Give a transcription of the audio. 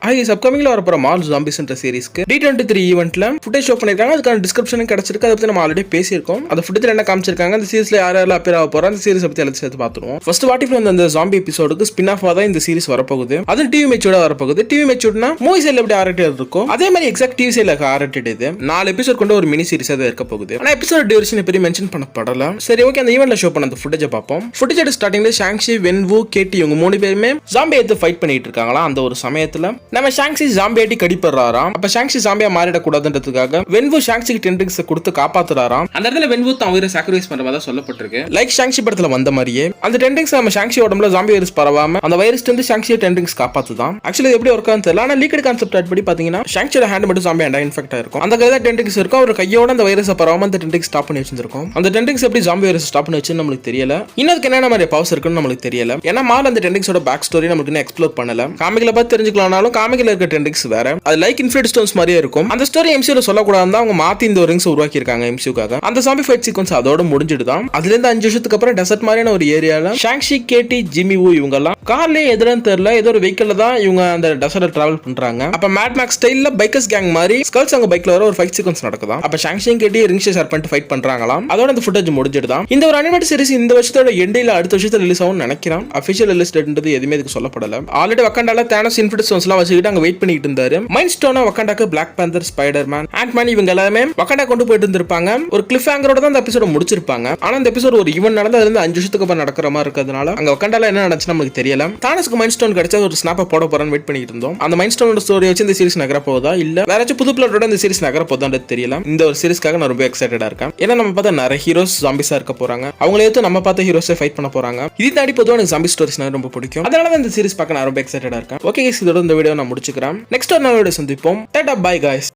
அப்கமிங்ல வரப்போற Marvel ஜாம்பிஸ்ன்ற சீரிஸ்க்கு D23 ஈவென்ட்ல footage show பண்ணிருக்காங்க. அதுக்கான டிஸ்கிரிப்ஷனும் கிடைச்சிருக்கு. அதை பத்தி நம்ம ஆல்ரெடி பேசியிருக்கோம். அந்த ஃபுட்டேஜ்ல என்ன காமிச்சிருக்காங்க, அந்த சீரிஸ்ல யாரெல்லாம் அப்பியர் ஆக போறா, அந்த சீரிஸ் பத்தி எல்லாம் சேர்த்து பார்த்துருவோம். ஃபர்ஸ்ட் வாட் இஃப் அந்த ஜாம்பி எபிசோடுக்கு ஸ்பின் ஆஃபா தான் இந்த சீரிஸ் வரப்போகுது. அது டிவி மேட்சோட வரப்போகுது. டிவி மேட்சோட்னா மூவி சைடுல எப்படி ஆர்ரேட்டட் இருக்கும் அதே மாதிரி எக்ஸாக்ட் டிவி சைடுல ஆர்ரேட்டட் இது 4 எபிசோட் கொண்ட ஒரு மினி சீரிஸ் தான் இருக்க போகுது. ஆனா எபிசோட் டியூரேஷன் எப்படி மென்ஷன் பண்ணப்படல. சரி ஓகே, அந்த ஈவென்ட்ல ஷோ பண்ண அந்த ஃபுட்டேஜை பார்ப்போம். ஃபுட்டேஜ் ஸ்டார்டிங்ல ஷாங்ஷி, வென்வு, கேட்டி இவங்க 3 பேருமே ஜாம்பி எடுத்து ஃபைட் பண்ணிட்டு இருக்காங்களா. அந்த ஒரு சமயத்துல நம்ம ஷாங்ஷி ஜாம்பியாட்டி கடிப்படுறாராம். அப்ப ஷாங்ஷி ஜாம்பியா மாறிடக்கூடாதுன்றதுக்காக வென்வு ஷாங்ஷிக்கு டென்ட்ரிக்ஸ் கொடுத்து காப்பாத்துறாராம். அந்த இடத்துல வென்வு தான் உயிரை சாக்ரிஃபைஸ் பண்ற மாதிரி சொல்லப்பட்டிருக்கு. லைக் ஷாங்ஷி படத்துல வந்த மாதிரியே அந்த டென்ட்ரிக்ஸ் நம்ம ஷாங்ஷி உடம்புல ஜாம்பி வைரஸ் பரவாம அந்த வைரஸ் வந்து ஷாங்ஷி டென்ட்ரிக்ஸ் காப்பாத்துதான். ஆக்சுவலி எப்படி ஒர்க் ஆகுது தெரியல. ஆனா லீக்கட் கான்செப்ட் படி பாத்தீங்கன்னா ஷாங்ஷியோட ஹேண்ட் மட்டும் ஜாம்பி அண்டா இன்ஃபெக்ட் ஆயிருக்கும். அந்த கையில டென்ட்ரிக்ஸ் இருக்கும். அவர் கையோட அந்த வைரஸ் பரவாம அந்த டென்ட்ரிக்ஸ் ஸ்டாப் பண்ணி வச்சிருக்கும். அந்த டென்ட்ரிக்ஸ் எப்படி ஜாம்பி வைரஸ் ஸ்டாப் பண்ணி வச்சு நம்மளுக்கு தெரியல. இன்னதுக்கு என்ன மாதிரி பவர்ஸ் இருக்குன்னு நம்மளுக்கு தெரியல. ஏன்னா மால் அந்த டென்ட்ரிக்ஸோட பேக் ஸ்டோரி நமக்கு எக்ஸ்ப்ளோர் பண்ணல. காமிக்ல பார்த்து தெரிஞ்சுக்கலாம்னாலும் காமிக்ல இருக்க டென்ட்ரிக்ஸ் வேற. அது லைக் இன்ஃபினிட்டி ஸ்டோன்ஸ் மாதிரியே இருக்கும். அந்த ஸ்டோரி எம்சியூல சொல்லக்கூடாது அவங்க மாத்தி இந்த ரிங்ஸ் உருவாக்கி இருக்காங்க எம்சியூக்காக. அந்த ஜாம்பி ஃபைட் சீக்வன்ஸ் அதோட முடிஞ்சிடுதான். அதுல இருந்து 5 வருஷத்துக்கு அப்புறம் டெசர்ட் மாதிரியான ஒரு ஏரியால ஷாங்ஷி, கேட்டி, ஜிம்மி வு இவங்க எல்லாம் கார்லயே எதிரன்னு தெரியல ஏதோ ஒரு வெஹிக்கிள்ல தான் இவங்க அந்த டெசர்ட்ல டிராவல் பண்றாங்க. அப்ப மேட் மேக்ஸ் ஸ்டைல்ல பைக்கர்ஸ் கேங் மாதிரி ஸ்கல்ஸ் அவங்க பைக்ல வர ஒரு ஃபைட் சீக்வன்ஸ் நடக்குதா. அப்ப ஷாங்ஷி கேட்டி ரிங்ஸ் ஷேர் பண்ணிட்டு ஃபைட் பண்றாங்களாம். அதோட இந்த ஃபுட்டேஜ் முடிஞ்சிடுதான். இந்த ஒரு அனிமேட்டட் சீரிஸ் இந்த வருஷத்தோட எண்டில அடுத்த வருஷத்துல ரிலீஸ் ஆகும்னு நினைக்கிறேன். அபிஷியல் ரிலீஸ் டேட்ன்றது எதுவுமே இதுக்கு சொல்லப்படல. ஆல்ரெடி வக்காண்டால தானோஸ் இன்ஃபினிட்டி ஸ்டோன்ஸ் எல்லாம் வச்சுக்கிட்டு அங்க வெயிட் பண்ணிட்டு இருந்தாரு. மைண்ட் ஸ்டோனா வக்காண்டாக்கு பிளாக் பேந்தர், ஸ்பைடர்மேன், ஆண்ட்மேன் இவங்க எல்லாமே வக்காண்டா கொண்டு போயிட்டு இருந்திருப்பாங்க. ஒரு கிளிஃப் ஹேங்கரோட தான் இந்த எபிசோட முடிச்சிருப்பாங்க. ஆனா இந்த எபிசோட் ஒரு ஈவென்ட் நடந்து அதுல இருந்து 5 வருஷத்துக்கு அப்புறம் நடக்கிற மாதிரி இருக்கிறதுனால அங்க வக்காண்டால என்ன நடந்துச்சு நமக்கு தெரியல. தானோஸ்க்கு மைண்ட் ஸ்டோன் கிடைச்சா ஒரு ஸ்னாப்பை போட போறான்னு வெயிட் பண்ணிட்டு இருந்தோம். அந்த மைண்ட் ஸ்டோனோட ஸ்டோரி வச்சு இந்த சீரிஸ் நகர போதா இல்ல வேற ஏதாச்சும் புது பிளாட்டோட இந்த சீரிஸ் நகர போதான்றது தெரியல. இந்த ஒரு சீரிஸ்க்காக நான் ரொம்ப எக்ஸைட்டடா இருக்கேன். ஏன்னா நம்ம பார்த்தா நிறைய ஹீரோஸ் ஜாம்பிஸா இருக்க போறாங்க. அவங்களே எடுத்து நம்ம பார்த்த ஹீரோஸை ஃபைட் பண்ண போறாங்க. இது தாண்டி பொதுவாக எனக்கு ஜாம்பி ஸ்டோரிஸ் ரொம்ப பிடிக்கும். அதனால தான் இந்த சீரிஸ் பார்க்க நான் ரொம்ப எக்ஸைட்டடா இருக்கேன். ஓகே, இதோட இந்த வீடியோ நான் முடிச்சுக்கிறேன். நெக்ஸ்ட் ஒரு நாள் சந்திப்போம். Tata, by guys.